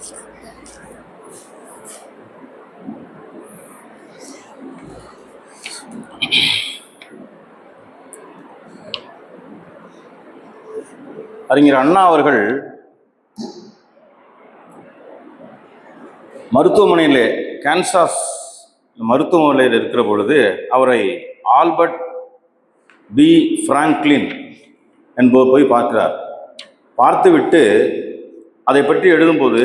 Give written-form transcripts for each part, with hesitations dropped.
அறிஞர் அண்ணா அவர்கள் மருத்துவமனையில் கான்சாஸ் மருத்துவமனையில் இருக்கிற பொழுது அவரை ஆல்பர்ட் பி பிராங்க்லின் என்பவர் போய் பார்க்கிறார். பார்த்துவிட்டு அதை பற்றி எழுதும்போது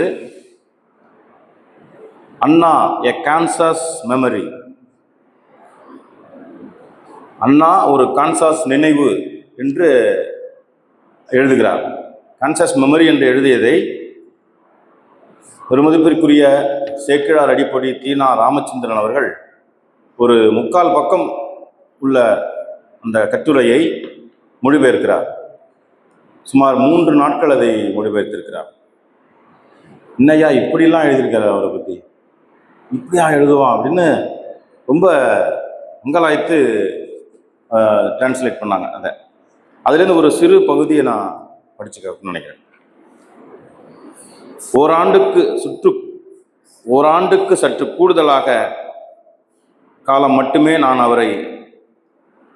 அண்ணா எ கான்சாஸ் மெமரி, அண்ணா ஒரு கான்சாஸ் நினைவு என்று எழுதுகிறார். கான்சாஸ் மெமரி என்று எழுதியதை பெருமதிப்பிற்குரிய சேக்கிழார் அடிப்படை தீனா ராமச்சந்திரன் அவர்கள் ஒரு 3/4 பக்கம் உள்ள அந்த கட்டுரையை மொழிபெயர்க்கிறார். சுமார் 3 நாட்கள் அதை மொழிபெயர்த்திருக்கிறார். இன்னையா இப்படிலாம் எழுதியிருக்கிறார், அவரை பற்றி இப்படியா எழுதுவான் அப்படின்னு ரொம்ப அங்கலாய்த்து டிரான்ஸ்லேட் பண்ணாங்க. அதுலேருந்து ஒரு சிறு பகுதியை நான் படிச்சுக்க நினைக்கிறேன். ஓராண்டுக்கு சற்று கூடுதலாக காலம் மட்டுமே நான் அவரை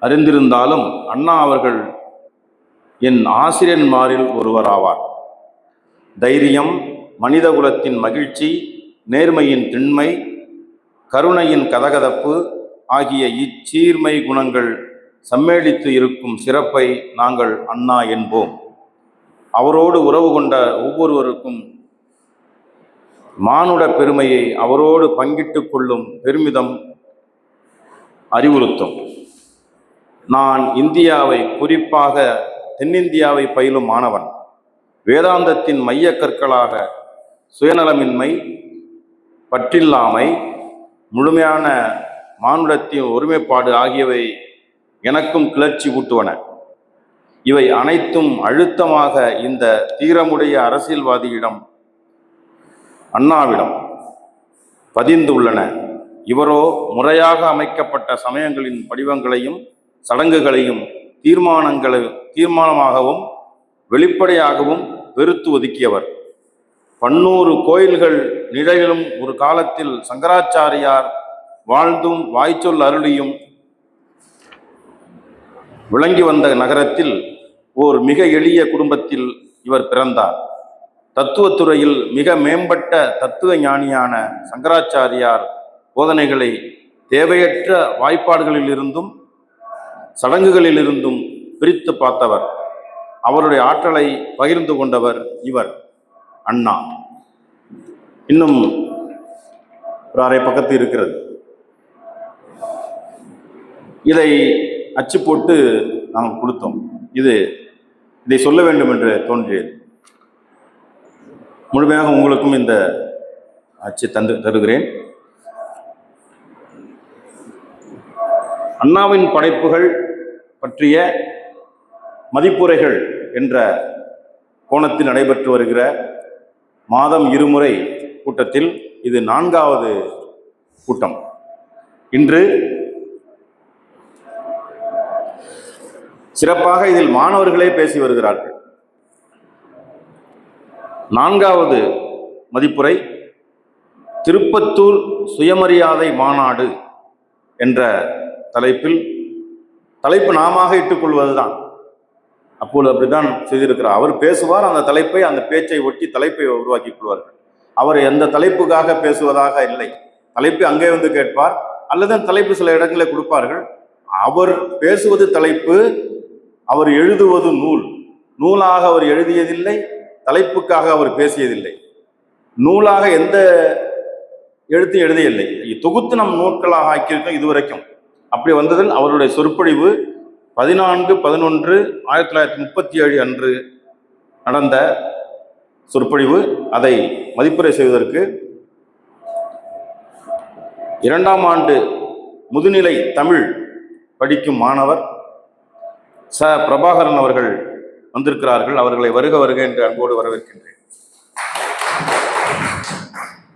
அறிந்திருந்தாலும் அண்ணா அவர்கள் என் ஆசிரியன்மாரில் ஒருவராவார். தைரியம், மனிதகுலத்தின் மகிழ்ச்சி, நேர்மையின் திண்மை, கருணையின் கதகதப்பு ஆகிய இச்சீர்மை குணங்கள் சம்மேளித்து இருக்கும் சிறப்பை நாங்கள் அண்ணா என்போம். அவரோடு உறவு கொண்ட ஒவ்வொருவருக்கும் மானுட பெருமையை அவரோடு பங்கிட்டுக் கொள்ளும் பெருமிதம் அறிவுறுத்தும். நான் இந்தியாவை, குறிப்பாக தென்னிந்தியாவை பயிலும் மாணவன். வேதாந்தத்தின் மைய கற்களாக சுயநலமின்மை, பற்றில்லாமை, முழுமையான மானுடத்தின் ஒருமைப்பாடு ஆகியவை எனக்கும் கிளர்ச்சி ஊட்டுவன. இவை அனைத்தும் அழுத்தமாக இந்த தீரமுடைய அரசியல்வாதியிடம், அண்ணாவிடம் பதிந்துள்ளன. இவரோ முறையாக அமைக்கப்பட்ட சமயங்களின் படிவங்களையும் சடங்குகளையும் தீர்மானமாகவும் வெளிப்படையாகவும் வெறுத்து ஒதுக்கியவர். 100 கோயில்கள் நிழலிலும் ஒரு காலத்தில் சங்கராச்சாரியார் வாழ்ந்தும் வாய்ச்சொல் அருளியும் விளங்கி வந்த நகரத்தில் ஓர் மிக எளிய குடும்பத்தில் இவர் பிறந்தார். தத்துவத்துறையில் மிக மேம்பட்ட தத்துவ ஞானியான சங்கராச்சாரியார் போதனைகளை தேவையற்ற வாய்ப்பாடுகளிலிருந்தும் சடங்குகளிலிருந்தும் பிரித்து பார்த்தவர். அவருடைய ஆற்றலை பகிர்ந்து கொண்டவர் இவர் அண்ணா. இன்னும் ஒரு அரை பக்கத்து இருக்கிறது. இதை அச்சு போட்டு நாங்கள் கொடுத்தோம். இதை சொல்ல வேண்டும் என்று தோன்றியது. முழுமையாக உங்களுக்கும் இந்த அச்சு தருகிறேன். அண்ணாவின் படைப்புகள் பற்றிய மதிப்புரைகள் என்ற கோணத்தில் நடைபெற்று வருகிற மாதம் 2 முறை கூட்டத்தில் இது 4வது கூட்டம். இன்று சிறப்பாக இதில் மாணவர்களே பேசி வருகிறார்கள். 4வது மதிப்புரை திருப்பத்தூர் சுயமரியாதை மாநாடு என்ற தலைப்பில், தலைப்பு நாம இட்டுக்கொள்வதுதான். அப்போது அப்படித்தான் செய்திருக்கிறார். அவர் பேசுவார், அந்த தலைப்பை, அந்த பேச்சை ஒட்டி தலைப்பை உருவாக்கிக் கொள்வார்கள். அவர் எந்த தலைப்புக்காக பேசுவதாக இல்லை. தலைப்பு அங்கே வந்து கேட்பார், அல்லது தலைப்பு சில இடங்களில் கொடுப்பார்கள். அவர் பேசுவது தலைப்பு, அவர் எழுதுவது நூல். நூலாக அவர் எழுதியதில்லை, தலைப்புக்காக அவர் பேசியதில்லை. நூலாக எந்த எழுத்தையும் எழுதியதில்லை. தொகுத்து நம் நூல்களாக ஆக்கியிருக்கோம் இதுவரைக்கும். அப்படி வந்ததில் அவருடைய சொற்பொழிவு 14/11/1937 அன்று நடந்த சொற்பொழிவு. அதை மதிப்புரை செய்வதற்கு 2ஆம் ஆண்டு முதுநிலை தமிழ் படிக்கும் மாணவர் பிரபாகரன் அவர்கள் வந்திருக்கிறார்கள். அவர்களை வருக வருக என்று அன்போடு வரவேற்கின்றேன்.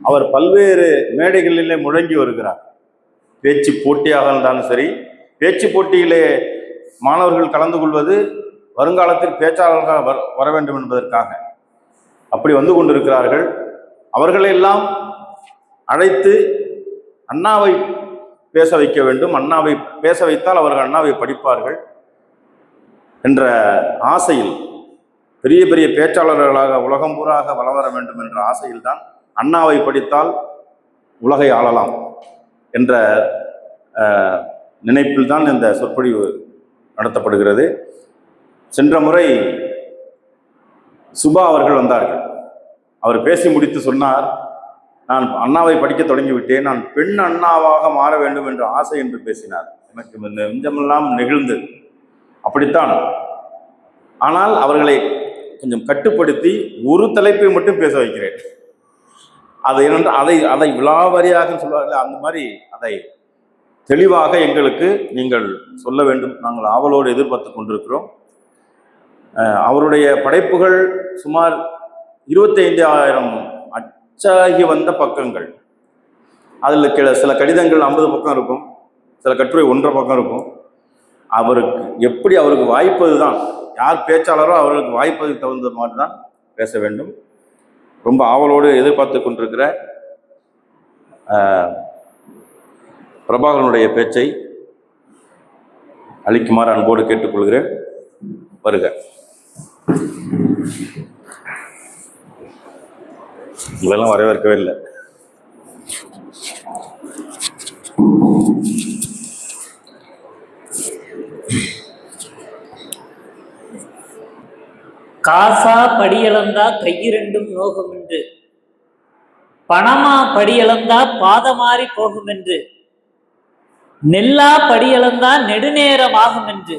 அவர் பல்வேறு மேடைகளிலே முழங்கி வருகிறார். பேச்சு போட்டியாக இருந்தாலும் சரி, பேச்சு போட்டியிலே மாணவர்கள் கலந்து கொள்வது வருங்காலத்தில் பேச்சாளர்களாக வர வேண்டும் என்பதற்காக அப்படி வந்து கொண்டிருக்கிறார்கள். அவர்களெல்லாம் அழைத்து அண்ணாவை பேச வைக்க வேண்டும், அண்ணாவை பேச வைத்தால் அவர்கள் அண்ணாவை படிப்பார்கள் என்ற ஆசையில், பெரிய பெரிய பேச்சாளர்களாக உலகம் பூராக வலம் வர வேண்டும் என்ற ஆசையில் தான் அண்ணாவை படித்தால் உலகை ஆளலாம் என்ற நினைப்பில் தான் இந்த சொற்பொழிவு நடத்தப்படுகிறது. சென்ற முறை சுபா அவர்கள் வந்தார்கள். அவர் பேசி முடித்து சொன்னார், நான் அண்ணாவை படிக்க தொடங்கிவிட்டேன், நான் பெண் அண்ணாவாக மாற வேண்டும் என்ற ஆசை என்று பேசினார். எனக்கு நெஞ்சமெல்லாம் நெகிழ்ந்தது. அப்படித்தான். ஆனால் அவர்களை கொஞ்சம் கட்டுப்படுத்தி ஒரு தலைப்பை மட்டும் பேச வைக்கிறேன். அது என்னென்றால் அதை விலாவாரியாக சொல்வார்கள், அந்த மாதிரி அதை தெளிவாக எங்களுக்கு நீங்கள் சொல்ல வேண்டும். நாங்கள் ஆவலோடு எதிர்பார்த்து கொண்டிருக்கிறோம். அவருடைய படைப்புகள் சுமார் 25,000 அச்சாகி வந்த பக்கங்கள். அதில் சில கடிதங்கள் 50 பக்கம் இருக்கும், சில கட்டுரை 1.5 பக்கம் இருக்கும். அவருக்கு வாய்ப்பது தான், யார் பேச்சாளரோ அவர்களுக்கு வாய்ப்பதுக்கு தகுந்த மாதிரி தான் பேச வேண்டும். ரொம்ப ஆவலோடு எதிர்பார்த்து கொண்டிருக்கிற பிரபாகரனுடைய பேச்சை அளிக்குமாறு அன்போடு கேட்டுக்கொள்கிறேன். வருக. இதெல்லாம் வரவேற்கவே இல்லை. காசா படியளந்தா கையிரண்டும் நோகும் என்று, பணமா படியளந்தா பாதமாறி போகும் என்று, நெல்லா படியளந்தா நெடுநேரமாகும் என்று,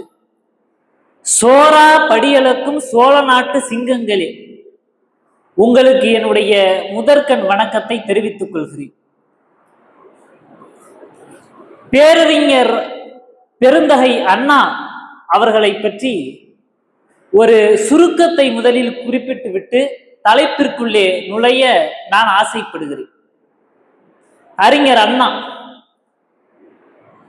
சோரா படியளக்கும் சோழ நாட்டு சிங்கங்களே, உங்களுக்கு என்னுடைய முதற்கண் வணக்கத்தை தெரிவித்துக் கொள்கிறேன். பேரறிஞர் பெருந்தகை அண்ணா அவர்களை பற்றி ஒரு சுருக்கத்தை முதலில் குறிப்பிட்டு விட்டு தலைப்பிற்குள்ளே நுழைய நான் ஆசைப்படுகிறேன். அறிஞர் அண்ணா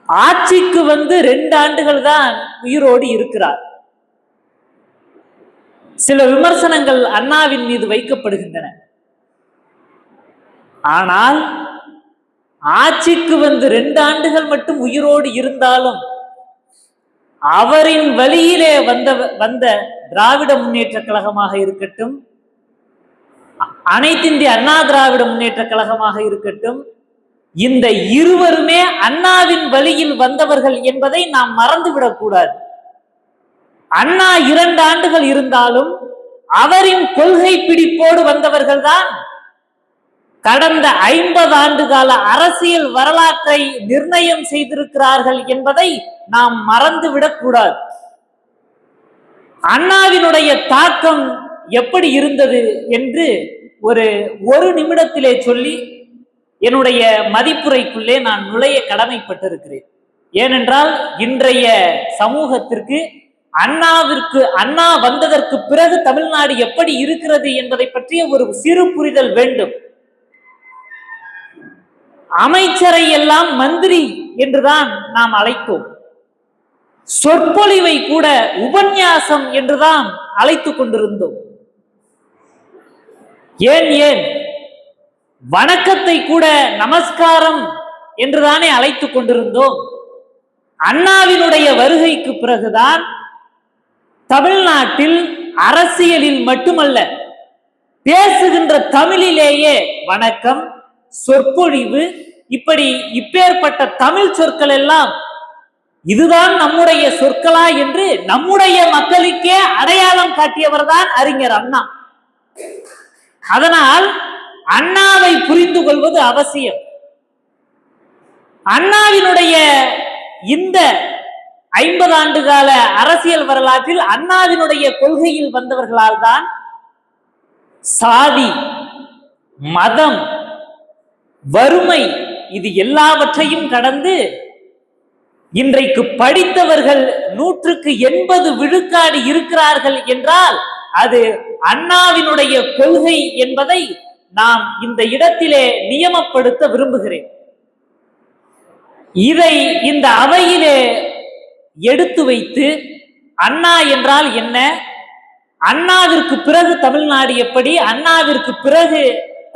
ஆட்சிக்கு 2 ஆண்டுகள் தான் உயிரோடு இருக்கிறார். சில விமர்சனங்கள் அண்ணாவின் மீது வைக்கப்படுகின்றன. ஆனால் ஆட்சிக்கு 2 ஆண்டுகள் மட்டும் உயிரோடு இருந்தாலும் அவரின் வழியிலே வந்த திராவிட முன்னேற்ற கழகமாக இருக்கட்டும், அனைத்திந்திய அண்ணா திராவிட முன்னேற்ற கழகமாக இருக்கட்டும், இந்த இருவருமே அண்ணாவின் வழியில் வந்தவர்கள் என்பதை நாம் மறந்துவிடக் கூடாது. அண்ணா 2 ஆண்டுகள் இருந்தாலும் அவரின் கொள்கை பிடிப்போடு வந்தவர்கள் தான் கடந்த 50 ஆண்டு கால அரசியல் வரலாற்றை நிர்ணயம் செய்திருக்கிறார்கள் என்பதை நாம் மறந்துவிடக் கூடாது. அண்ணாவினுடைய தாக்கம் எப்படி இருந்தது என்று ஒரு நிமிடத்திலே சொல்லி என்னுடைய மதிப்புரைக்குள்ளே நான் நுழைய கடமைப்பட்டிருக்கிறேன். ஏனென்றால் இன்றைய சமூகத்திற்கு அண்ணா வந்ததற்கு பிறகு தமிழ்நாடு எப்படி இருக்கிறது என்பதை பற்றிய ஒரு சிறு புரிதல் வேண்டும். அமைச்சரை எல்லாம் மந்திரி என்றுதான் நாம் அழைத்தோம். சொற்பொழிவை கூட உபன்யாசம் என்றுதான் அழைத்துக் கொண்டிருந்தோம். ஏன் வணக்கத்தை கூட நமஸ்காரம் என்றுதானே அழைத்துக் கொண்டிருந்தோம். அண்ணாவினுடைய வருகைக்கு பிறகுதான் தமிழ்நாட்டில் அரசியலில் மட்டுமல்ல, பேசுகின்ற தமிழிலேயே வணக்கம், சொற்பொழிவு, இப்பேற்பட்ட தமிழ் சொற்கள் எல்லாம் இதுதான் நம்முடைய சொற்களா என்று நம்முடைய மக்களுக்கே அடையாளம் காட்டியவர் தான் அறிஞர் அண்ணா. அதனால் அண்ணாவை புரிந்து கொள்வது அவசியம். அண்ணாவினுடைய இந்த 50 ஆண்டு கால அரசியல் வரலாற்றில் அண்ணாவினுடைய கொள்கையில் வந்தவர்களால் தான் சாதி, மதம், வறுமை இது எல்லாவற்றையும் கடந்து இன்றைக்கு படித்தவர்கள் 100% விழுக்காடு இருக்கிறார்கள் என்றால் அது அண்ணாவினுடைய கொள்கை என்பதை நாம் இந்த இடத்திலே நியமப்படுத்த விரும்புகிறேன். இதை இந்த அவையிலே எடுத்து வைத்து அண்ணா என்றால் என்ன, அண்ணாவிற்கு பிறகு தமிழ்நாடு எப்படி, அண்ணாவிற்கு பிறகு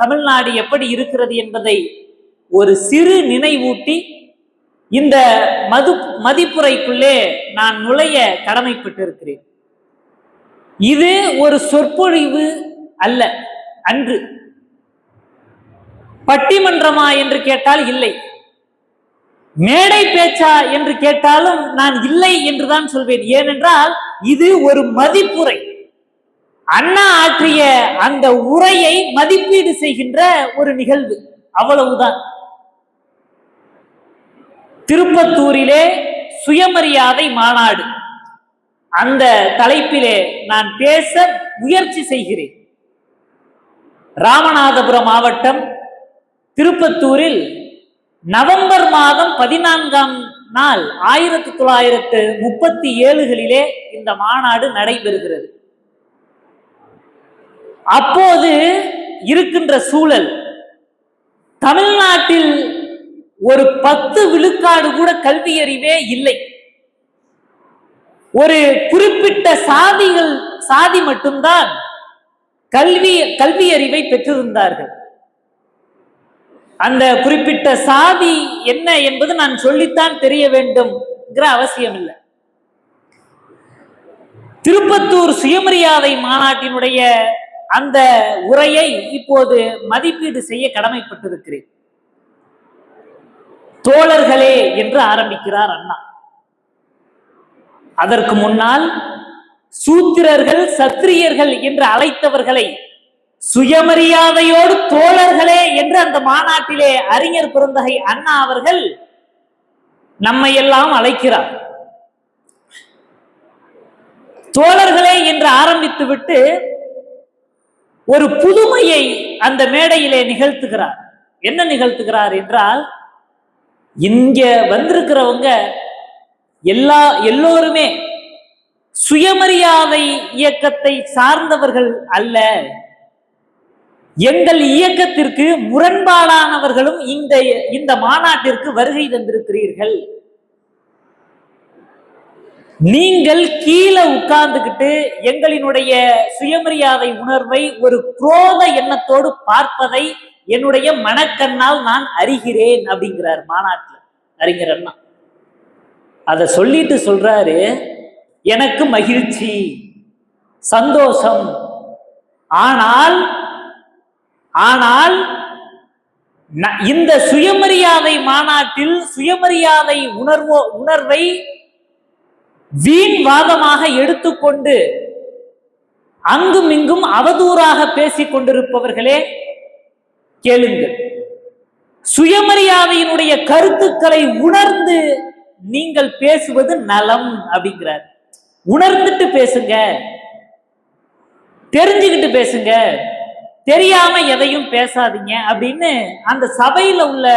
தமிழ்நாடு எப்படி இருக்கிறது என்பதை ஒரு சிறு நினைவூட்டி இந்த மதிப்புரைக்குள்ளே நான் நுழைய கடமைப்பட்டிருக்கிறேன். இது ஒரு சொற்பொழிவு அல்ல, அன்று. பட்டிமன்றமா என்று கேட்டால் இல்லை, மேடை பேச்சா என்று கேட்டாலும் நான் இல்லை என்றுதான் சொல்வேன். ஏனென்றால் இது ஒரு மதிப்புரை. அண்ணா ஆற்றிய அந்த உரையை மதிப்பீடு செய்கின்ற ஒரு நிகழ்வு, அவ்வளவுதான். திருப்பத்தூரிலே சுயமரியாதை மாநாடு, அந்த தலைப்பிலே நான் பேச முயற்சி செய்கிறேன். ராமநாதபுரம் மாவட்டம் திருப்பத்தூரில் நவம்பர் மாதம் 14ஆம் நாள் 1937 இந்த மாநாடு நடைபெறுகிறது. அப்போது இருக்கின்ற சூழல், தமிழ்நாட்டில் ஒரு 10 விழுக்காடு கூட கல்வி அறிவே இல்லை. ஒரு குறிப்பிட்ட சாதி மட்டும்தான் கல்வி அறிவை பெற்றிருந்தார்கள். அந்த குறிப்பிட்ட சாதி என்ன என்பது நான் சொல்லித்தான் தெரிய வேண்டும் அவசியம் இல்லை. திருப்பத்தூர் சுயமரியாதை மாநாட்டினுடைய அந்த உரையை இப்போது மதிப்பீடு செய்ய கடமைப்பட்டிருக்கிறேன். தோழர்களே என்று ஆரம்பிக்கிறார் அண்ணா. அதற்கு முன்னால் சூத்திரர்கள், சத்திரியர்கள் என்று அழைத்தவர்களை சுயமரியாதையோடு தோழர்களே என்று அந்த மாநாட்டிலே அறிஞர் பெருந்தகை அண்ணா அவர்கள் நம்மை எல்லாம் அழைக்கிறார். தோழர்களே என்று ஆரம்பித்து விட்டு ஒரு புதுமையை அந்த மேடையிலே நிகழ்த்துகிறார். என்ன நிகழ்த்துகிறார் என்றால், இங்க வந்திருக்கிறவங்க எல்லோருமே சுயமரியாதை இயக்கத்தை சார்ந்தவர்கள் அல்ல, எங்கள் இயக்கத்திற்கு முரண்பாடானவர்களும் இந்த மாநாட்டிற்கு வருகை தந்திருக்கிறீர்கள். நீங்கள் கீழே உட்கார்ந்துகிட்டு எங்களினுடைய சுயமரியாதை உணர்வை ஒரு குரோத எண்ணத்தோடு பார்ப்பதை என்னுடைய மனக்கண்ணால் நான் அறிகிறேன் அப்படிங்கிறார் மாநாட்டில் அறிஞர் அண்ணா. அதை சொல்லிட்டு சொல்றாரு, எனக்கு மகிழ்ச்சி, சந்தோஷம். ஆனால் இந்த சுயமரியாதை மாநாட்டில் சுயமரியாதை உணர்வை வீண் வாதமாக எடுத்துக்கொண்டு அங்கும் இங்கும் அவதூறாக பேசிக் கொண்டிருப்பவர்களே கேளுங்கள். சுயமரியாதையினுடைய கருத்துக்களை உணர்ந்து நீங்கள் பேசுவது நலம் அப்படிங்கிறார். உணர்ந்துட்டு பேசுங்க, தெரிஞ்சுக்கிட்டு பேசுங்க, தெரியாம எதையும் பேசாதீங்க அப்படின்னு அந்த சபையில உள்ள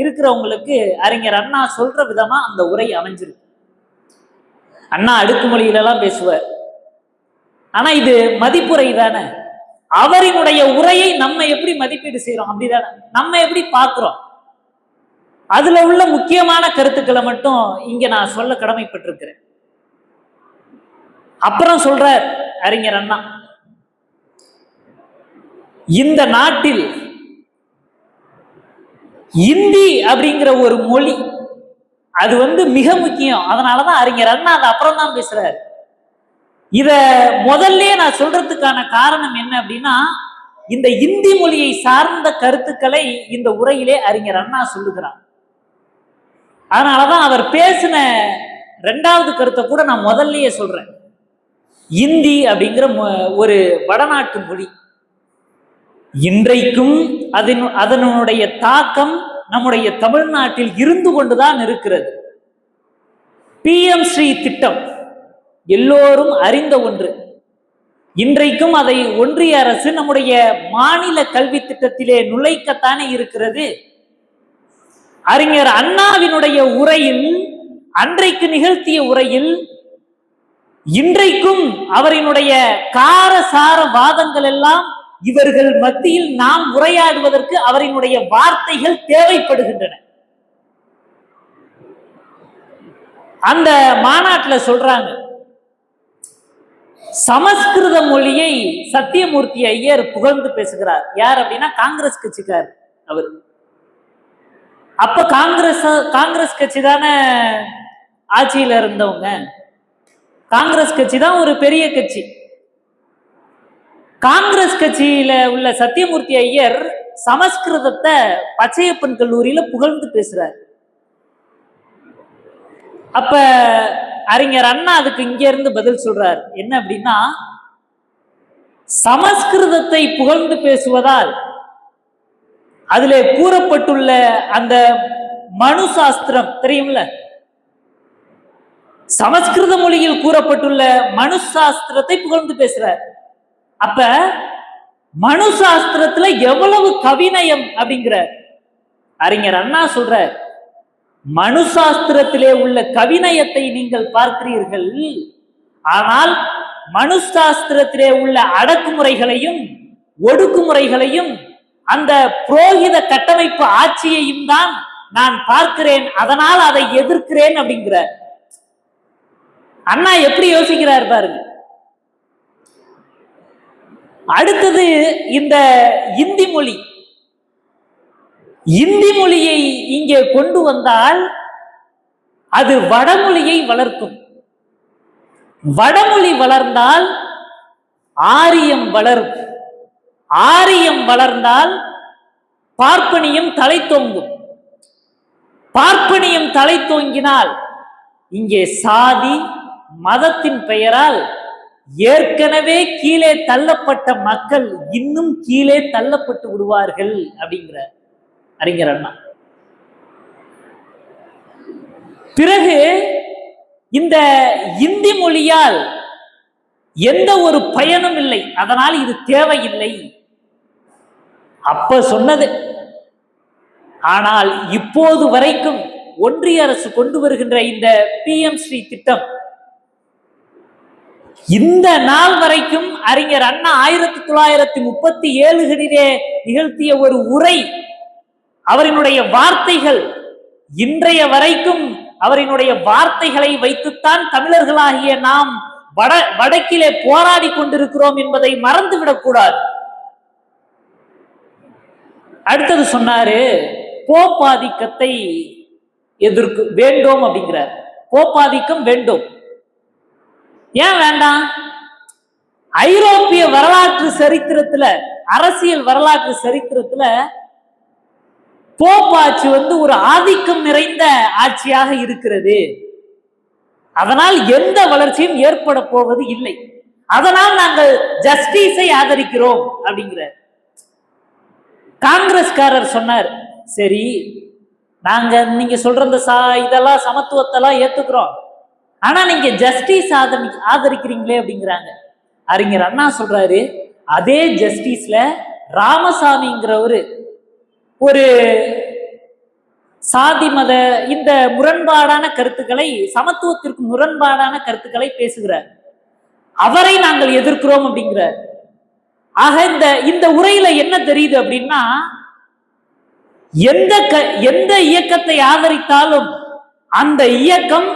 இருக்கிறவங்களுக்கு அறிஞர் அண்ணா சொல்ற விதமா அந்த உரை அமைஞ்சிருக்கு. அண்ணா அடுக்குமொழியிலெல்லாம் பேசுவார், ஆனா இது மதிப்புரை தானே. அவரினுடைய உரையை நம்ம எப்படி மதிப்பீடு செய்யறோம் அப்படிதானே, நம்ம எப்படி பார்க்கிறோம், அதுல உள்ள முக்கியமான கருத்துக்களை மட்டும் இங்க நான் சொல்ல கடமைப்பட்டிருக்கிறேன். அப்புறம் சொல்றார் அறிஞர் அண்ணா, இந்த நாட்டில் இந்தி அப்படிங்கிற ஒரு மொழி அது மிக முக்கியம். அதனாலதான் அறிஞர் அண்ணா அதை அப்புறம் தான் பேசுறாரு. இத முதல்ல நான் சொல்றதுக்கான காரணம் என்ன அப்படின்னா, இந்த இந்தி மொழியை சார்ந்த கருத்துக்களை இந்த உரையிலே அறிஞர் அண்ணா சொல்லுகிறார். அதனாலதான் அவர் பேசின 2வது கருத்தை கூட நான் முதல்லயே சொல்றேன். இந்தி அப்படிங்கிற ஒரு வடநாட்டு மொழி இன்றைக்கும் அதனுடைய தாக்கம் நம்முடைய தமிழ்நாட்டில் இருந்து கொண்டுதான் இருக்கிறது. PM-ஸ்ரீ திட்டம் எல்லோரும் அறிந்த ஒன்று. இன்றைக்கும் அதை ஒன்றிய அரசு நம்முடைய மாநில கல்வி திட்டத்திலே நுழைக்கத்தானே இருக்கிறது. அறிஞர் அண்ணாவினுடைய உரையில், அன்றைக்கு நிகழ்த்திய உரையில், இன்றைக்கும் அவரினுடைய காரசார வாதங்கள் எல்லாம் இவர்கள் மத்தியில் நாம் உரையாடுவதற்கு அவரினுடைய வார்த்தைகள் தேவைப்படுகின்றன. அந்த மாநாட்டில் சொல்றாங்க, சமஸ்கிருத மொழியை சத்தியமூர்த்தி ஐயர் புகழ்ந்து பேசுகிறார். யார் அப்படின்னா காங்கிரஸ் கட்சிக்கார் அவர். அப்ப காங்கிரஸ் கட்சி தானே ஆட்சியில இருந்தவங்க. காங்கிரஸ் கட்சி தான் ஒரு பெரிய கட்சி. காங்கிரஸ் கட்சியில உள்ள சத்தியமூர்த்தி ஐயர் சமஸ்கிருதத்தை பச்சையப்பன் கல்லூரியில புகழ்ந்து பேசுறார். அப்ப அறிஞர் அண்ணா அதுக்கு இங்க இருந்து பதில் சொல்றார். என்ன அப்படின்னா, சமஸ்கிருதத்தை புகழ்ந்து பேசுவதால் அதிலே கூறப்பட்டுள்ள அந்த மனு சாஸ்திரம் தெரியும்ல, சமஸ்கிருத மொழியில் கூறப்பட்டுள்ள மனு சாஸ்திரத்தை புகழ்ந்து பேசுறார். அப்ப மனு சாஸ்திரத்துல எவ்வளவு கவிநயம் அப்படிங்கிற அறிஞர் அண்ணா சொல்ற, மனு சாஸ்திரத்திலே உள்ள கவிநயத்தை நீங்கள் பார்க்கிறீர்கள், ஆனால் மனு சாஸ்திரத்திலே உள்ள அடக்குமுறைகளையும் ஒடுக்குமுறைகளையும் அந்த புரோகித கட்டமைப்பு ஆட்சியையும் தான் நான் பார்க்கிறேன், அதனால் அதை எதிர்க்கிறேன் அப்படிங்கிற அண்ணா எப்படி யோசிக்கிறார் பாருங்க. அடுத்தது இந்த இந்தி மொழி. இந்தி மொழியை இங்கே கொண்டு வந்தால் அது வடமொழியை வளர்க்கும். வடமொழி வளர்ந்தால் ஆரியம் வளரும். ஆரியம் வளர்ந்தால் பார்ப்பனியம் தலை தோங்கும். பார்ப்பனியம் தலை தோங்கினால் இங்கே சாதி மதத்தின் பெயரால் ஏற்கனவே கீழே தள்ளப்பட்ட மக்கள் இன்னும் கீழே தள்ளப்பட்டு விடுவார்கள் அப்படிங்கிற அறிஞர் அண்ணா. பிறகு இந்த இந்தி மொழியால் எந்த ஒரு பயனும் இல்லை, அதனால் இது தேவையில்லை அப்ப சொன்னது. ஆனால் இப்போது வரைக்கும் ஒன்றிய அரசு கொண்டு வருகின்ற இந்த PM ஸ்ரீ திட்டம், இந்த நாள் வரைக்கும் அறிஞர் அண்ணா 1937 நிகழ்த்திய ஒரு உரை, அவரினுடைய வார்த்தைகள் இன்றைய வரைக்கும் அவரினுடைய வார்த்தைகளை வைத்துத்தான் தமிழர்களாகிய நாம் வடக்கிலே போராடி கொண்டிருக்கிறோம் என்பதை மறந்துவிடக் கூடாது. அடுத்தது சொன்னாரு, போப்பாதிக்கத்தை எதிர்க்கு வேண்டும் அப்படிங்கிறார். போப்பாதிக்கம் வேண்டும். ஏன் வேண்டாம்? ஐரோப்பிய வரலாற்று சரித்திரத்துல, அரசியல் வரலாற்று சரித்திரத்துல போப்பாட்சி ஒரு ஆதிக்கம் நிறைந்த ஆட்சியாக இருக்கிறது. அதனால் எந்த வளர்ச்சியும் ஏற்பட போவது இல்லை. அதனால் நாங்கள் ஜஸ்டிஸை ஆதரிக்கிறோம் அப்படிங்கிற காங்கிரஸ்காரர் சொன்னார். சரி, நாங்க நீங்க சொல்ற இந்த இதெல்லாம் சமத்துவத்தெல்லாம் ஏத்துக்கிறோம், ஆனா நீங்க ஜஸ்டிஸ் ஆதரிக்கிறீங்களே அப்படிங்கிறாங்க. அறிஞர் அண்ணா சொல்றாரு, அதே ஜஸ்டிஸ்ல ராமசாமிங்கிறவரு ஒரு சாதி மத இந்த முரண்பாடான கருத்துக்களை, சமத்துவத்திற்கு முரண்பாடான கருத்துக்களை பேசுகிறார். அவரை நாங்கள் எதிர்க்கிறோம் அப்படிங்கிறார். ஆக இந்த உரையில என்ன தெரியுது அப்படின்னா, எந்த இயக்கத்தை ஆதரித்தாலும் அந்த இயக்கம்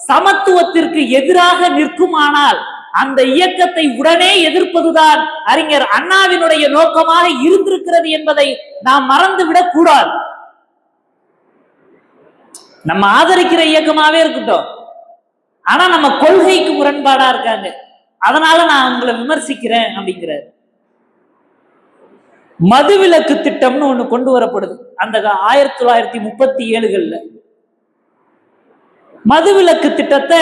சமத்துவத்திற்கு எதிராக நிற்குமானால் அந்த இயக்கத்தை உடனே எதிர்ப்பதுதான் அறிஞர் அண்ணாவினுடைய நோக்கமாக இருந்திருக்கிறது என்பதை நாம் மறந்துவிடக் கூடாது. நம்ம ஆதரிக்கிற இயக்கமாவே இருக்கட்டும், ஆனா நம்ம கொள்கைக்கு முரண்பாடா இருக்காங்க, அதனால நான் உங்களை விமர்சிக்கிறேன் அப்படிங்கிறார். மதுவிலக்கு திட்டம்னு ஒண்ணு கொண்டு வரப்படுது அந்த 1937 மதுவிலக்கு திட்டத்தை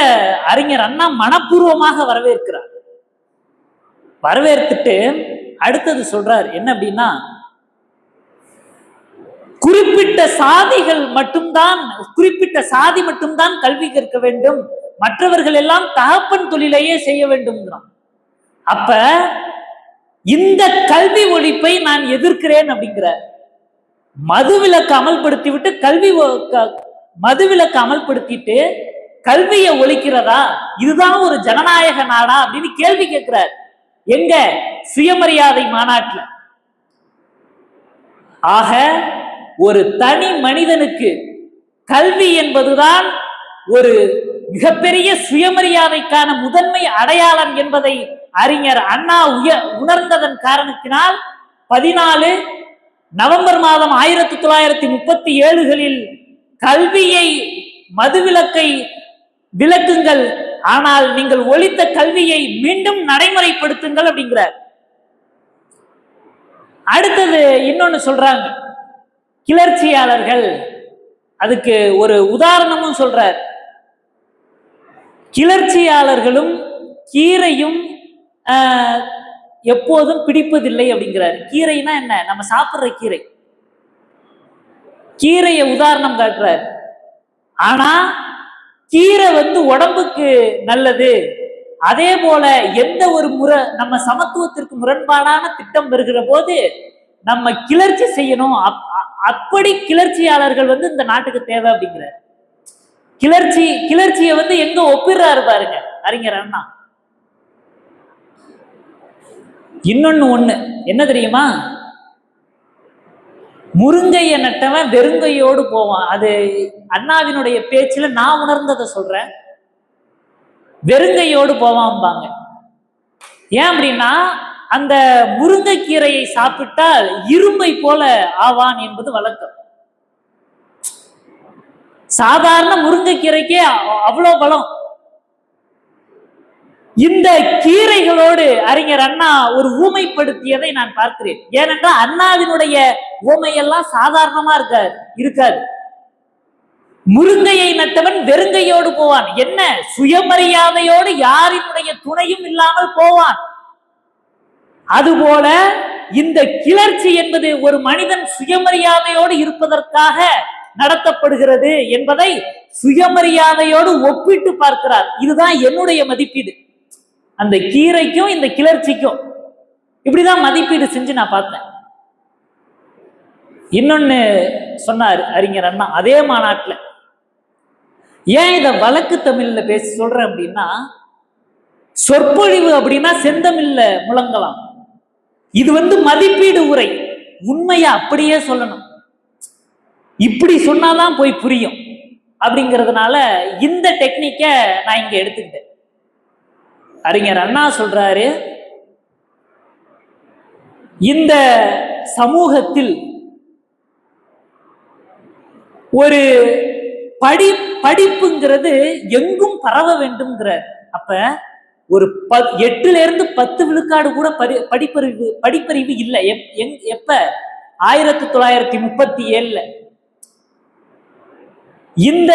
அறிஞர் அண்ணா மனப்பூர்வமாக வரவேற்கிறார். வரவேற்றுட்டு அடுத்தது சொல்றார் என்ன அப்படின்னா, குறிப்பிட்ட சாதி மட்டும்தான் கல்வி கற்க வேண்டும், மற்றவர்கள் எல்லாம் தகப்பன் தொழிலையே செய்ய வேண்டும். அப்ப இந்த கல்வி ஒழிப்பை நான் எதிர்க்கிறேன் அப்படிங்கிற, மதுவிலக்கு அமல்படுத்தி விட்டு மதுவிலக்கு அமல்படுத்திட்டு கல்வியை ஒழிக்கிறதா, இதுதான் ஒரு ஜனநாயக நாடா அப்படின்னு கேள்வி கேட்கிறார். எங்க? சுயமரியாதை மாநாட்டில். ஆக ஒரு தனி மனிதனுக்கு கல்வி என்பதுதான் ஒரு மிகப்பெரிய சுயமரியாதைக்கான முதன்மை அடையாளம் என்பதை அறிஞர் அண்ணா உணர்ந்ததன் காரணத்தினால் 14 நவம்பர் மாதம் 1937களில் கல்வியை மதுவிலக்கை விலக்குங்கள், ஆனால் நீங்கள் ஒழித்த கல்வியை மீண்டும் நடைமுறைப்படுத்துங்கள் அப்படிங்கிறார். அடுத்தது இன்னொன்னு சொல்றாங்க கிளர்ச்சியாளர்கள், அதுக்கு ஒரு உதாரணமும் சொல்றார். கிளர்ச்சியாளர்களும் கீரையும் எப்போதும் பிடிப்பதில்லை அப்படிங்கிறார். கீரைனா என்ன? நம்ம சாப்பிடுற கீரை. கீரையை உதாரணம் காட்டுறார். ஆனா கீரை உடம்புக்கு நல்லது. அதே போல எந்த ஒரு நம்ம சமத்துவத்திற்கு முரண்பாடான திட்டம் வருகிற போது நம்ம கிளர்ச்சி செய்யணும். அப்படி கிளர்ச்சியாளர்கள் இந்த நாட்டுக்கு தேவை அப்படிங்கிறார். கிளர்ச்சியை எங்க ஒப்பிடுறாரு பாருங்க அறிஞர் அண்ணா. இன்னொன்னு என்ன தெரியுமா? முருங்கைய நட்டவன் வெறுங்கையோடு போவான். அது அண்ணாவினுடைய பேச்சுல நான் உணர்ந்ததை சொல்றேன். வெறுங்கையோடு போவான்பாங்க. ஏன் அப்படின்னா அந்த முருங்கைக்கீரையை சாப்பிட்டால் இரும்பை போல ஆவான் என்பது வழக்கம். சாதாரண முருங்கைக்கீரைக்கே அவ்வளவு பலம். இந்த கீரைகளோடு அறிஞர் அண்ணா ஒரு ஊமைப்படுத்தியதை நான் பார்க்கிறேன். ஏனென்றால் அண்ணாவினுடைய ஊமையெல்லாம் சாதாரணமா இருக்காது. முருங்கையை நட்டவன் வெறுங்கையோடு போவான். என்ன சுயமரியாதையோடு யாரினுடைய துணையும் இல்லாமல் போவான். அதுபோல இந்த கிளர்ச்சி என்பது ஒரு மனிதன் சுயமரியாதையோடு இருப்பதற்காக நடத்தப்படுகிறது என்பதை சுயமரியாதையோடு ஒப்பிட்டு பார்க்கிறார். இதுதான் என்னுடைய மதிப்பீடு. அந்த கீரைக்கும் இந்த கிளர்ச்சிக்கும் இப்படிதான் மதிப்பீடு செஞ்சு நான் பார்த்தேன். இன்னொன்னு சொன்னார் அறிஞர் அண்ணா அதே மாநாட்டில். ஏன் இதை வழக்கு தமிழ்ல பேசி சொல்றேன் அப்படின்னா, சொற்பொழிவு அப்படின்னா செந்தமிழ்ல முழங்கலாம். இது மதிப்பீடு உரை. உண்மையை அப்படியே சொல்லணும். இப்படி சொன்னாதான் போய் புரியும் அப்படிங்கிறதுனால இந்த டெக்னிக்க நான் இங்க எடுத்துக்கிட்டேன். அறிஞர் அண்ணா சொல்றாரு, இந்த சமூகத்தில் ஒரு படிப்புங்கிறது எங்கும் பரவ வேண்டும்ங்கிறார். அப்ப ஒரு 8லிருந்து 10 விழுக்காடு கூட படிப்பறிவு இல்லை. எப்ப? 1937. இந்த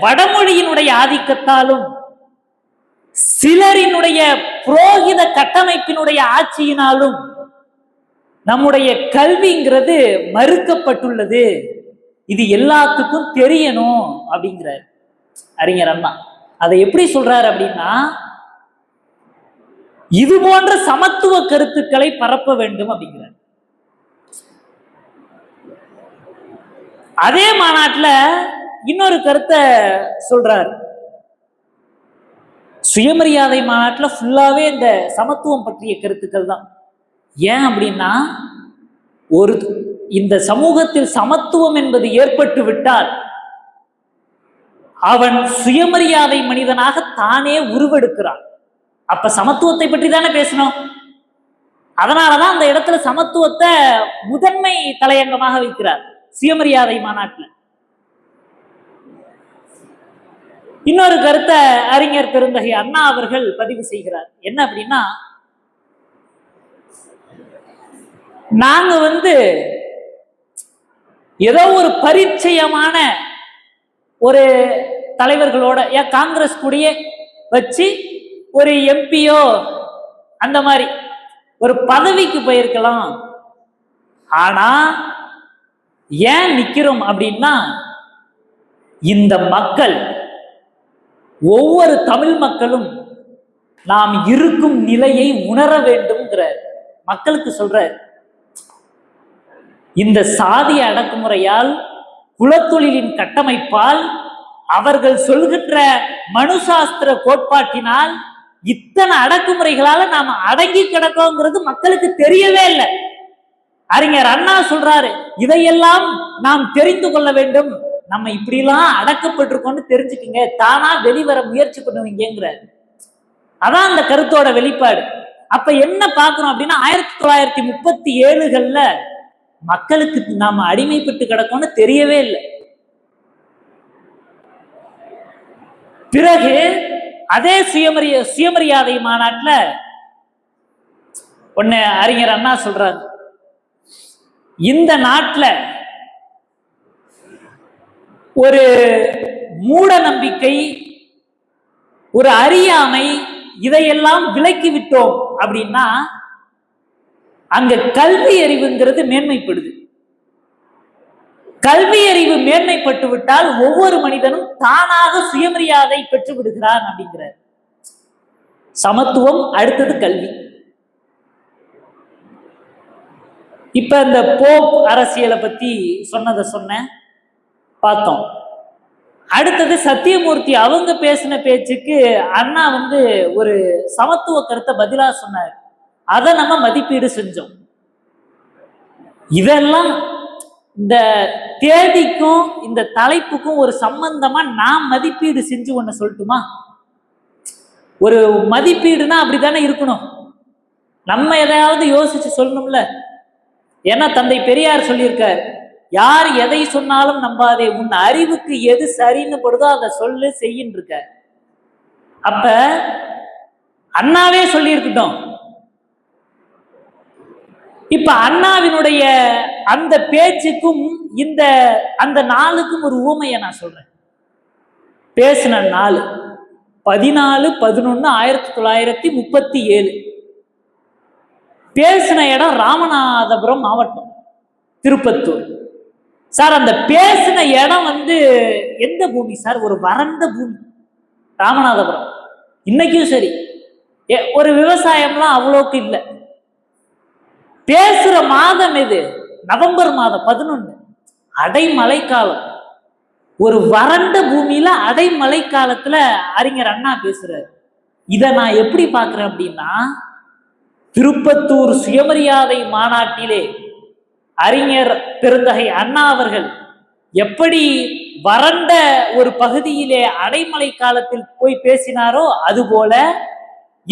வடமொழியினுடைய ஆதிக்கத்தாலும் சிலரினுடைய புரோகித கட்டமைப்பினுடைய ஆட்சியினாலும் நம்முடைய கல்விங்கிறது மறுக்கப்பட்டுள்ளது. இது எல்லாத்துக்கும் தெரியணும் அப்படிங்கிறார் அறிஞர் அண்ணா. அதை எப்படி சொல்றாரு அப்படின்னா, இது போன்ற சமத்துவ கருத்துக்களை பரப்ப வேண்டும் அப்படிங்கிறார். அதே மாநாட்டில் இன்னொரு கருத்தை சொல்றாரு. சுயமரியாதை மாநாட்டில் ஃபுல்லாவே இந்த சமத்துவம் பற்றிய கருத்துக்கள் தான். ஏன் அப்படின்னா, இந்த சமூகத்தில் சமத்துவம் என்பது ஏற்பட்டு விட்டால் அவன் சுயமரியாதை மனிதனாக தானே உருவெடுக்கிறான். அப்ப சமத்துவத்தை பற்றி தானே பேசணும். அதனாலதான் அந்த இடத்துல சமத்துவத்தை முதன்மை தலையங்கமாக வைக்கிறார் சுயமரியாதை மாநாட்டில். இன்னொரு கருத்தை அறிஞர் பெருந்தகை அண்ணா அவர்கள் பதிவு செய்கிறார். என்ன அப்படின்னா, நாங்க ஏதோ ஒரு பரிச்சயமான ஒரு தலைவர்களோட காங்கிரஸ் கூடயே வச்சு ஒரு எம்பியோ அந்த மாதிரி ஒரு பதவிக்கு போயிருக்கலாம். ஆனா ஏன் நிக்கிறோம் அப்படின்னா, இந்த மக்கள் ஒவ்வொரு தமிழ் மக்களும் நாம் இருக்கும் நிலையை உணர வேண்டும்ங்கிறார். மக்களுக்கு சொல்றார், இந்த சாதிய அடக்குமுறையால் குலத்தொழிலின் கட்டமைப்பால் அவர்கள் சொல்கின்ற மனுசாஸ்திர கோட்பாட்டினால் இத்தனை அடக்குமுறைகளால நாம அடங்கி கிடக்கோங்கிறது மக்களுக்கு தெரியவே இல்லை. அறிஞர் அண்ணா சொல்றாரு, இதையெல்லாம் நாம் தெரிந்து கொள்ள வேண்டும். நம்ம இப்படிலாம் அடக்கப்பட்டிருக்கோம்னு தெரிஞ்சுக்குங்க, தானா வெளிவர முயற்சி பண்ணுவீங்கிறாரு. அதான் அந்த கருத்தோட வெளிப்பாடு. அப்ப என்ன பார்க்கிறோம் அப்படின்னா 1937கள்ல மக்களுக்கு நாம அடிமைப்பட்டு கிடக்கோம்னு தெரியவே இல்லை. பிறகு அதே சுயமரியாதை மாநாட்டுல ஒன்னு அறிஞர் அண்ணா சொல்றாங்க, இந்த நாட்டுல ஒரு மூட நம்பிக்கை, ஒரு அறியாமை, இதையெல்லாம் விலக்கி விட்டோம் அப்படின்னா அங்க கல்வி அறிவுங்கிறது மேன்மைப்படுது. கல்வி அறிவு மேன்மைப்பட்டு விட்டால் ஒவ்வொரு மனிதனும் தானாக சுயமரியாதை பெற்று விடுகிறான் அப்படிங்கிறார். சமத்துவம், அடுத்தது கல்வி. இப்ப இந்த போப் அரசியலை பத்தி சொன்ன பார்த்தோம். அடுத்தது சத்தியமூர்த்தி அவங்க பேசின பேச்சுக்கு அண்ணா ஒரு சமத்துவ கருத்தை பதிலா சொன்னார். அதை நம்ம மதிப்பீடு செஞ்சோம். இதெல்லாம் இந்த தேதிக்கும் இந்த தலைப்புக்கும் ஒரு சம்பந்தமா நான் மதிப்பீடு செஞ்சு ஒண்ணு சொல்லட்டுமா? ஒரு மதிப்பீடுனா அப்படித்தானே இருக்கணும். நம்ம எதையாவது யோசிச்சு சொல்லணும்ல. ஏன்னா தந்தை பெரியார் சொல்லியிருக்கார், யார் எதை சொன்னாலும் நம்பாதே, உன் அறிவுக்கு எது சரின்னு படுதோ அதை சொல்லு செய்யின்னு இருக்க. அப்ப அண்ணாவே சொல்லியிருக்கட்டும். இப்ப அண்ணாவினுடைய அந்த பேச்சுக்கும் அந்த நாளுக்கும் ஒரு ஊமையை நான் சொல்றேன். பேசின நாள் 14/11/1937. பேசின இடம் ராமநாதபுரம் மாவட்டம், திருப்பத்தூர். சார் அந்த பேசின இடம் எந்த பூமி சார்? ஒரு வறண்ட பூமி ராமநாதபுரம். இன்னைக்கும் சரி, ஒரு விவசாயம்லாம் அவ்வளோக்கு இல்லை. பேசுற மாதம் எது? நவம்பர் மாதம் 11, அடைமழை காலம். ஒரு வறண்ட பூமியில அடைமழை காலத்துல அறிஞர் அண்ணா பேசுறாரு. இதை நான் எப்படி பார்க்கிறேன் அப்படின்னா, திருப்பத்தூர் சுயமரியாதை மாநாட்டிலே அறிஞர் பெருந்தகை அண்ணா அவர்கள் எப்படி வறண்ட ஒரு பகுதியிலே அடைமழை காலத்தில் போய் பேசினாரோ, அதுபோல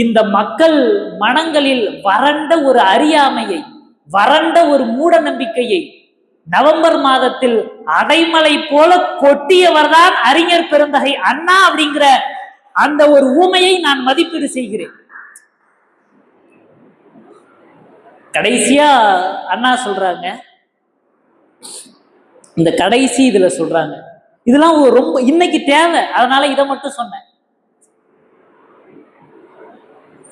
இந்த மக்கள் மனங்களில் வறண்ட ஒரு அறியாமையை, வறண்ட ஒரு மூட நம்பிக்கையை நவம்பர் மாதத்தில் அடைமழை போல கொட்டியவர்தான் அறிஞர் பெருந்தகை அண்ணா அப்படிங்கிற அந்த ஒரு ஊமையை நான் மதிப்பீடு செய்கிறேன். கடைசியா அண்ணா சொல்றாங்க, இந்த கடைசி இதுல சொல்றாங்க, இதெல்லாம் ரொம்ப இன்னைக்கு தேவை, அதனால இதை மட்டும் சொன்னேன்.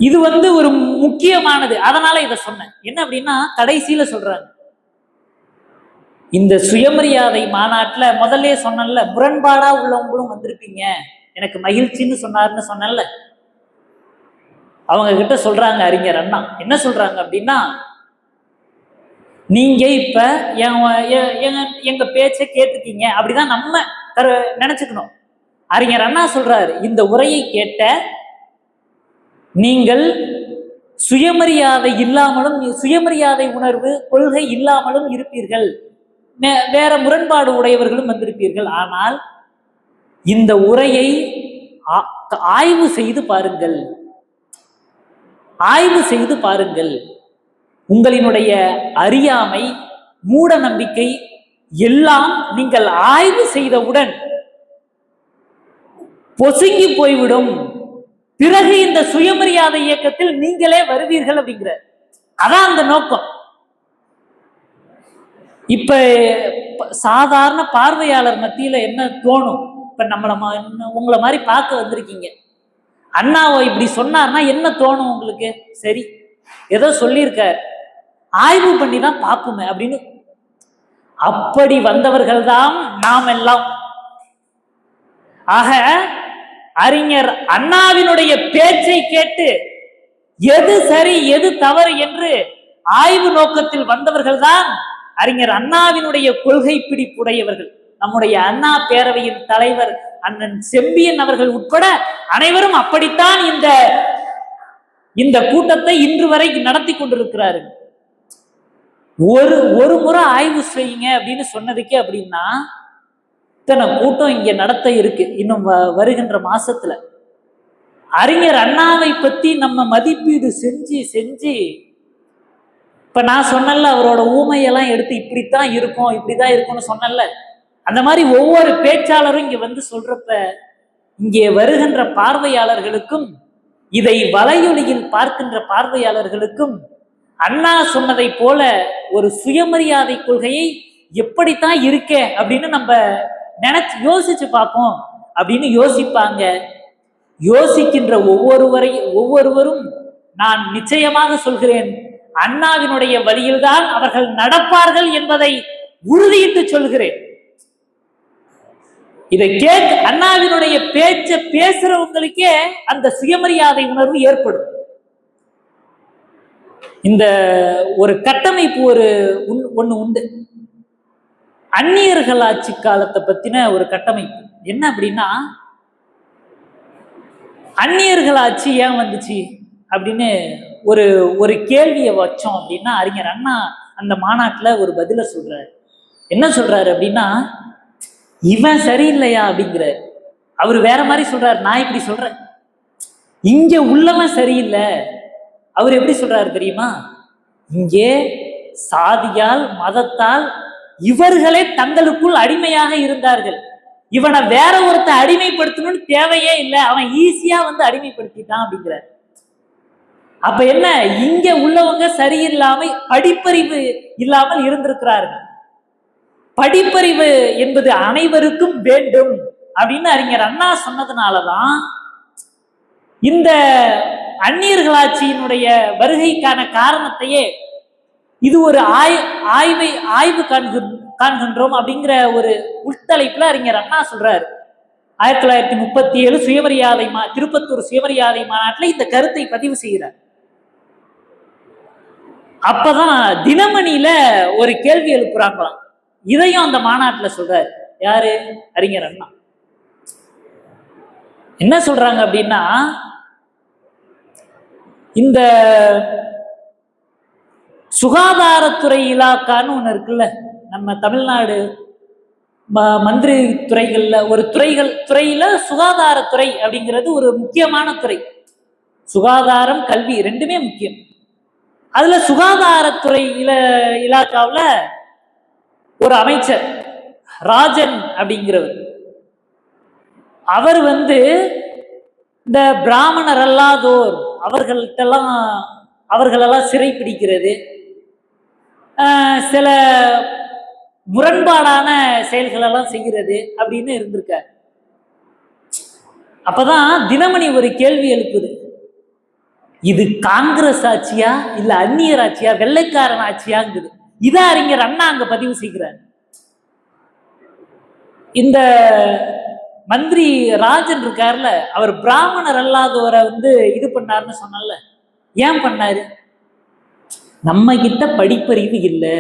இது ஒரு முக்கியமானது, அதனால இதை சொன்னேன். என்ன அப்படின்னா, கடைசியில சொல்றாங்க, இந்த சுயமரியாதை மாநாட்டுல முதல்ல சொன்னல, முரண்பாடா உள்ளவங்களும் வந்திருப்பீங்க, எனக்கு மகிழ்ச்சின்னு சொன்னாருன்னு சொன்னல. அவங்க கிட்ட சொல்றாங்க அறிஞர் அண்ணா, என்ன சொல்றாங்க அப்படின்னா, நீங்க இப்ப எங்க பேச்சை கேட்டுக்கீங்க அப்படிதான் நம்ம நினைச்சுக்கணும். அறிஞர் அண்ணா சொல்றாரு, இந்த உரையை கேட்ட நீங்கள் சுயமரியாதை இல்லாமலும், சுயமரியாதை உணர்வு கொள்கை இல்லாமலும் இருப்பீர்கள், வேற முரண்பாடு உடையவர்களும் வந்திருப்பீர்கள். ஆனால் இந்த உரையை ஆய்வு செய்து பாருங்கள், ஆய்வு செய்து பாருங்கள். உங்களினுடைய அறியாமை, மூட நம்பிக்கை எல்லாம் நீங்கள் ஆய்வு செய்தவுடன் பொசுங்கி போய்விடும். பிறகு இந்த சுயமரியாதை இயக்கத்தில் நீங்களே வருவீர்கள் அப்படிங்கிற, அதான் அந்த நோக்கம். இப்ப சாதாரண பார்வையாளர் மத்தியில என்ன தோணும்? இப்ப உங்களை மாதிரி பார்க்க வந்திருக்கீங்க, அண்ணாவை இப்படி சொன்னார்னா என்ன தோணும் உங்களுக்கு? சரி, ஏதோ சொல்லியிருக்கார், ஆய்வு பண்ணி தான் பார்ப்போமே அப்படின்னு. அப்படி வந்தவர்கள் தான் நாம் எல்லாம். ஆக அறிஞர் அண்ணாவினுடைய பேச்சை கேட்டு எது சரி எது தவறு என்று ஆய்வு நோக்கத்தில் வந்தவர்கள் தான் அறிஞர் அண்ணாவினுடைய கொள்கை பிடிப்புடையவர்கள். நம்முடைய அண்ணா பேரவையின் தலைவர் அண்ணன் செம்பியன் அவர்கள் உட்பட அனைவரும் அப்படித்தான் இந்த கூட்டத்தை இன்று வரை நடத்தி கொண்டிருக்கிறார்கள். ஒரு முறை ஆய்வு செய்யுங்க அப்படின்னு சொன்னதுக்கே அப்படின்னா இத்தனை கூட்டம் இங்க நடத்த இருக்கு இன்னும் வருகின்ற மாசத்துல. அறிஞர் அண்ணாவை பத்தி நம்ம மதிப்பீடு செஞ்சு செஞ்சு, இப்ப நான் சொன்னல அவரோட ஊமையெல்லாம் எடுத்து இப்படித்தான் இருக்கும் இப்படிதான் இருக்கும்னு சொன்னல, அந்த மாதிரி ஒவ்வொரு பேச்சாளரும் இங்க வந்து சொல்றப்ப இங்கே வருகின்ற பார்வையாளர்களுக்கும் இதை வலையொலியில் பார்க்கின்ற பார்வையாளர்களுக்கும் அண்ணா சொன்னதை போல ஒரு சுயமரியாதை கொள்கையை எப்படித்தான் இருக்க அப்படின்னு நம்ம யோசிச்சு பார்ப்போம் அப்படின்னு யோசிப்பாங்க. யோசிக்கின்ற ஒவ்வொருவரும் நான் நிச்சயமாக சொல்கிறேன், அண்ணாவினுடைய வழியில்தான் அவர்கள் நடப்பார்கள் என்பதை உறுதியிட்டு சொல்கிறேன். இதை அண்ணாவினுடைய பேச்ச பேசுறவங்களுக்கே அந்த சுயமரியாதை உணர்வு ஏற்படும். இந்த ஒரு கட்டமைப்பு ஒண்ணு உண்டு. அந்நியர்கள் ஆட்சி காலத்தை பத்தின ஒரு கட்டமைப்பு என்ன அப்படின்னா, அந்நியர்கள் ஆட்சி ஏன் வந்துச்சு அப்படின்னு ஒரு கேள்வியை வச்சோம் அப்படின்னா, அறிஞர் அண்ணா அந்த மாநாட்டுல ஒரு பதில சொல்றாரு. என்ன சொல்றாரு அப்படின்னா, இவன் சரியில்லையா அப்படிங்கிறார். அவர் வேற மாதிரி சொல்றாரு, நான் இப்படி சொல்றேன். இங்க உள்ளவன் சரியில்லை. அவர் எப்படி சொல்றாரு தெரியுமா, இங்கே சாதியால் மதத்தால் இவர்களே தங்களுக்குள் அடிமையாக இருந்தார்கள். இவனை வேற ஒருத்த அடிமைப்படுத்தணும்னு தேவையே இல்லை, அவன் ஈஸியா வந்து அடிமைப்படுத்திட்டான் அப்படிங்கிறார். அப்ப என்ன, இங்க உள்ளவங்க சரியில்லாம படிப்பறிவு இல்லாமல் இருந்திருக்கிறார்கள். படிப்பறிவு என்பது அனைவருக்கும் வேண்டும் அப்படின்னு அறிஞர் அண்ணா சொன்னதுனாலதான் இந்த அந்நியர்களாட்சியினுடைய வருகைக்கான காரணத்தையே இது ஒரு ஆய்வு காண்கின்றோம் அப்படிங்கிற ஒரு உள்தலைப்புல அறிஞர் அண்ணா சொல்றாரு. 1937 சுயமரியாதை திருப்பத்தூர் சுயமரியாதை மாநாட்டில் இந்த கருத்தை பதிவு செய்கிறார். அப்பதான் தினமணியில ஒரு கேள்வி எழுப்புறாங்களாம். இதையும் அந்த மாநாட்டில் சொல்றாரு. யாரு? அறிஞர் அண்ணா. என்ன சொல்றாங்க அப்படின்னா, இந்த சுகாதாரத்துறை இலாக்கான்னு ஒண்ணு இருக்குல்ல, நம்ம தமிழ்நாடு மந்திரி துறைகள்ல ஒரு துறையில சுகாதாரத்துறை அப்படிங்கிறது ஒரு முக்கியமான துறை. சுகாதாரம் கல்வி ரெண்டுமே முக்கியம். அதுல சுகாதாரத்துறை இலாக்காவில் ஒரு அமைச்சர் ராஜன் அப்படிங்கிறவர், அவர் வந்து இந்த பிராமணர் அல்லாதோர் அவர்களெல்லாம் சிறை பிடிக்கிறது, சில முரண்பாடான செயல்களெல்லாம் செய்கிறது அப்படின்னு இருந்திருக்கார். அப்பதான் தினமணி ஒரு கேள்வி எழுப்புது, இது காங்கிரஸ் ஆட்சியா இல்ல அந்நியர் ஆட்சியா வெள்ளைக்காரன் ஆட்சியாங்குது. இத அறிஞர் அண்ணா அங்க பதிவு செய்கிறார். இந்த மந்திரி ராஜன் இருக்கார்ல, அவர் பிராமணர் அல்லாதவரை வந்து இது பண்ணாருன்னு சொன்னால, ஏன் பண்ணாரு? நம்ம கிட்ட படிப்பறிவு இல்லை,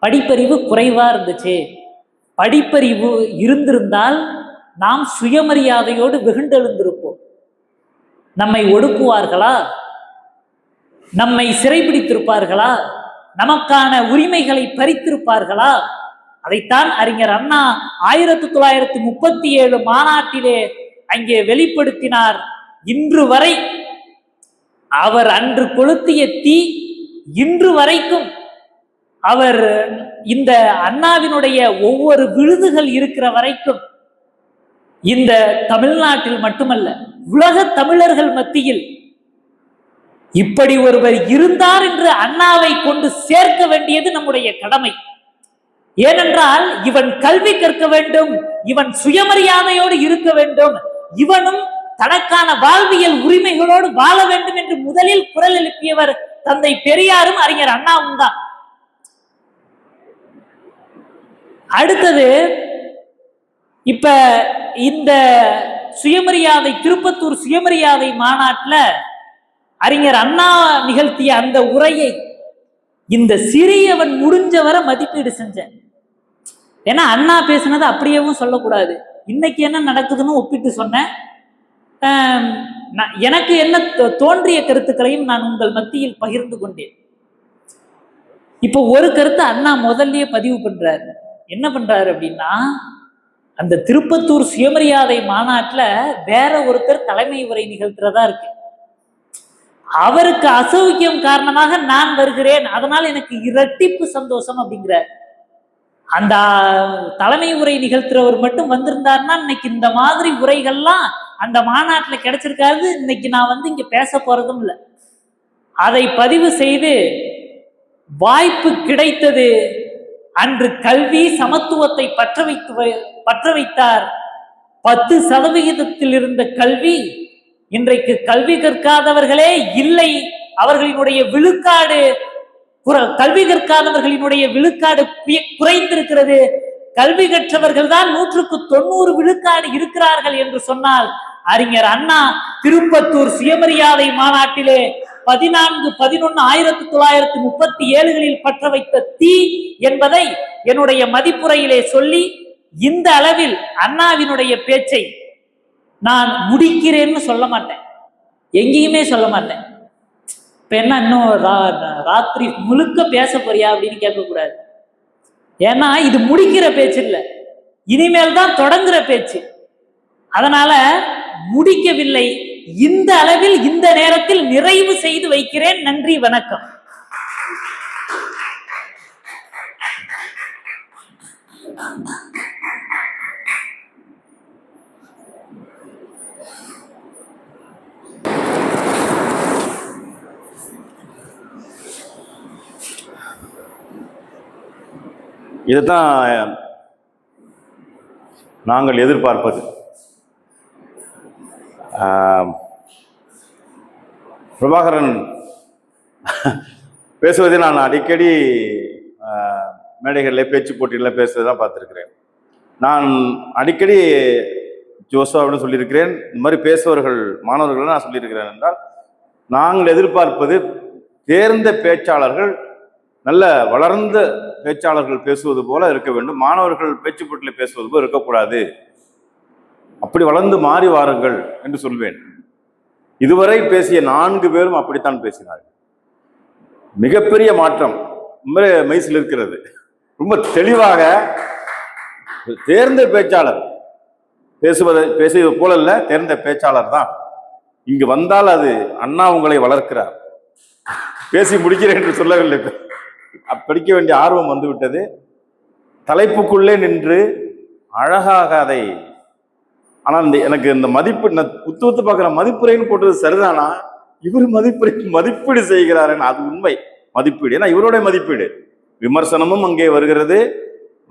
படிப்பறிவு குறைவா இருந்துச்சு. படிப்பறிவு இருந்திருந்தால் நாம் சுயமரியாதையோடு வெகுண்டெழுந்திருப்போம். நம்மை ஒடுக்குவார்களா? நம்மை சிறைபிடித்திருப்பார்களா? நமக்கான உரிமைகளை பறித்திருப்பார்களா? அதைத்தான் அறிஞர் அண்ணா 1937 மாநாட்டிலே அங்கே வெளிப்படுத்தினார். இன்று வரை அவர் அன்று கொளுத்திய தீ இன்று வரைக்கும் அவர் இந்த அண்ணாவினுடைய ஒவ்வொரு விழுதுகள் இருக்கிற வரைக்கும் இந்த தமிழ்நாட்டில் மட்டுமல்ல உலக தமிழர்கள் மத்தியில் இப்படி ஒருவர் இருந்தார் என்று அண்ணாவை கொண்டு சேர்க்க வேண்டியது நம்முடைய கடமை. ஏனென்றால் இவன் கல்வி கற்க வேண்டும், இவன் சுயமரியாதையோடு இருக்க வேண்டும், இவனும் தனக்கான வாழ்வியல் உரிமைகளோடு வாழ வேண்டும் என்று முதலில் குரல் எழுப்பியவர் தந்தை பெரியாரும் அறிஞர் அண்ணாவும் தான். அடுத்தது இப்ப இந்த சுயமரியாதை திருப்பத்தூர் சுயமரியாதை மாநாட்டில் அறிஞர் அண்ணா நிகழ்த்திய அந்த உரையை இந்த சிறியவன் முடிஞ்சவரை மதிப்பீடு செஞ்சேன். ஏன்னா அண்ணா பேசினது அப்படியேவும் சொல்லக்கூடாது, இன்னைக்கு என்ன நடக்குதுன்னு ஒப்பிட்டு சொன்னேன். எனக்கு என்ன தோன்றிய கருத்துக்களையும் நான் உங்கள் மத்தியில் பகிர்ந்து கொண்டேன். இப்போ ஒரு கருத்தை அண்ணா முதல்லயே பதிவு பண்றாரு. என்ன பண்றாரு அப்படின்னா, அந்த திருப்பத்தூர் சுயமரியாதை மாநாட்டுல வேற ஒருத்தர் தலைமை உரை நிகழ்த்துறதா இருக்கு. அவருக்கு அசௌக்கியம் காரணமாக நான் வருகிறேன், அதனால் எனக்கு இரட்டிப்பு சந்தோஷம் அப்படிங்கிற. அந்த தலைமை உரை நிகழ்த்துறவர் மட்டும் வந்திருந்தாருன்னா இன்னைக்கு இந்த மாதிரி உரைகள்லாம் அந்த மாநாட்டுல கிடைச்சிருக்காது. இன்னைக்கு நான் வந்து இங்க பேச போறதும் இல்லை. அதை பதிவு செய்து வாய்ப்பு கிடைத்தது. அன்று கல்வி சமத்துவத்தை பற்ற வைத்தார். 10% இருந்த கல்வி இன்றைக்கு கல்வி கற்காதவர்களே இல்லை. அவர்களினுடைய விழுக்காடு, கல்வி கற்காதவர்களினுடைய விழுக்காடு குறைந்திருக்கிறது. கல்வி கற்றவர்கள் தான் 100% விழுக்காடு இருக்கிறார்கள் என்று சொன்னால், அறிஞர் அண்ணா திருப்பத்தூர் சுயமரியாதை மாநாட்டிலே 14/11/1937 பற்ற வைத்த தீ என்பதை என்னுடைய மதிப்புரையிலே சொல்லி, இந்த அளவில் அண்ணாவினுடைய பேச்சை நான் முடிக்கிறேன்னு சொல்ல மாட்டேன், எங்கேயுமே சொல்ல மாட்டேன். இப்ப என்ன இன்னும் ராத்திரி முழுக்க பேச போறியா அப்படின்னு கேட்கக்கூடாது. ஏன்னா இது முடிக்கிற பேச்சு இல்லை, இனிமேல் தான் தொடங்குற பேச்சு. அதனால முடிக்கவில்லை. இந்த அளவில் இந்த நேரத்தில் நிறைவு செய்து வைக்கிறேன். நன்றி, வணக்கம். இதுதான் நாங்கள் எதிர்பார்ப்பது. பிரபாகரன் பேசுவதை நான் அடிக்கடி மேடைகளில் பேச்சு போட்டிகளில் பேசுவதான் பார்த்துருக்கிறேன். நான் அடிக்கடி ஜோசுவாவிடம் சொல்லியிருக்கிறேன், இந்த மாதிரி பேசுபவர்கள் மாணவர்கள் நான் சொல்லியிருக்கிறேன் என்றால், நாங்கள் எதிர்பார்ப்பது தேர்ந்த பேச்சாளர்கள், நல்ல வளர்ந்த பேச்சாளர்கள் பேசுவது போல இருக்க வேண்டும். மாணவர்கள் பேச்சு போட்டியில் பேசுவது போல இருக்கக்கூடாது. அப்படி வளர்ந்து மாறி வாருங்கள் என்று சொல்வேன். இதுவரை பேசிய 4 பேரும் அப்படித்தான் பேசினார்கள். மிகப்பெரிய மாற்றம் மைசில் இருக்கிறது. ரொம்ப தெளிவாக தேர்ந்த பேச்சாளர் பேசுவது போல இல்ல, தேர்ந்த பேச்சாளர் தான். இங்கு வந்தால் அது அண்ணா உங்களை வளர்க்கிறார். பேசி முடிக்கிறேன் என்று சொல்லவில்லை, படிக்க வேண்டிய ஆர்வம் வந்துவிட்டது. தலைப்புக்குள்ளே நின்று அழகாக அதை, ஆனால் எனக்கு இந்த மதிப்பு உத்து பார்க்குற மதிப்புரைன்னு போட்டது சரிதானா, இவர் மதிப்பீடு செய்கிறார். அது உண்மை மதிப்பீடு. ஏன்னா இவருடைய மதிப்பீடு, விமர்சனமும் அங்கே வருகிறது,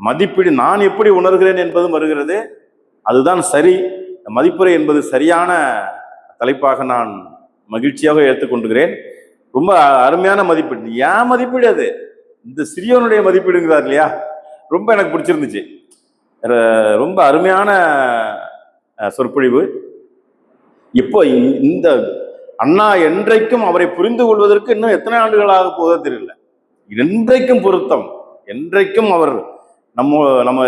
மதிப்பீடு நான் எப்படி உணர்கிறேன் என்பதும் வருகிறது. அதுதான் சரி. மதிப்புரை என்பது சரியான தலைப்பாக நான் மகிழ்ச்சியாக ஏற்றுக்கொண்டுகிறேன். ரொம்ப அருமையான மதிப்பீடு. ஏன் மதிப்பீடு அது? இந்த சிறியவனுடைய மதிப்பீடுங்கிறார் இல்லையா, ரொம்ப எனக்கு பிடிச்சிருந்துச்சு. ரொம்ப அருமையான சொற்பொழிவு. இப்போ இந்த அண்ணா என்றைக்கும் அவரை புரிந்து கொள்வதற்கு இன்னும் எத்தனை ஆண்டுகளாக போக தெரியல. என்றைக்கும் பொருத்தம், என்றைக்கும் அவர் நம்ம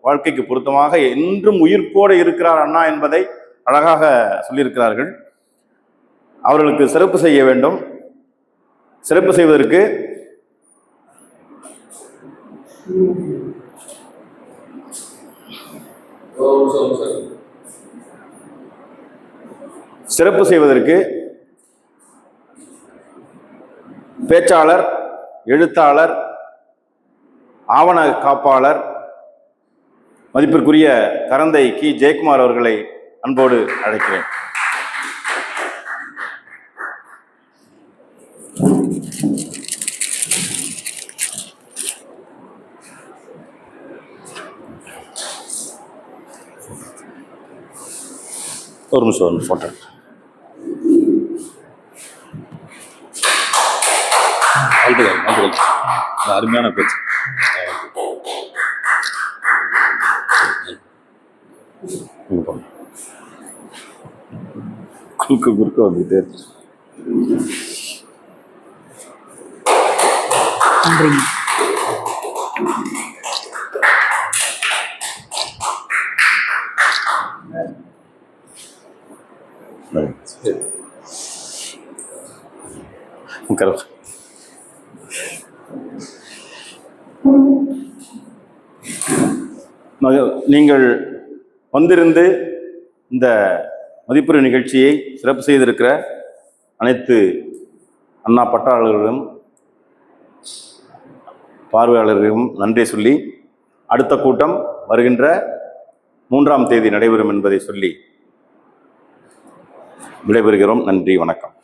வாழ்க்கைக்கு பொருத்தமாக என்றும் உயிர்ப்போடு இருக்கிறார் அண்ணா என்பதை அழகாக சொல்லியிருக்கிறார்கள். அவர்களுக்கு சிறப்பு செய்ய வேண்டும். சிறப்பு செய்வதற்கு பேச்சாளர், எழுத்தாளர், ஆவண காப்பாளர் மதிப்பிற்குரிய கரந்தை கி ஜெயக்குமார் அவர்களை அன்போடு அழைக்கிறேன். ஒரு நிமிஷம் போட்டோ. அருமையான பேச்சு. குறுக்க வந்துட்டே நீங்கள் வந்திருந்து இந்த மதிப்புரை நிகழ்ச்சியை சிறப்பு செய்திருக்கிற அனைத்து அண்ணா பற்றாளர்களும் பார்வையாளர்களும் நன்றி சொல்லி, அடுத்த கூட்டம் வருகின்ற 3ஆம் தேதி நடைபெறும் என்பதை சொல்லி விடைபெறுகிறோம். நன்றி, வணக்கம்.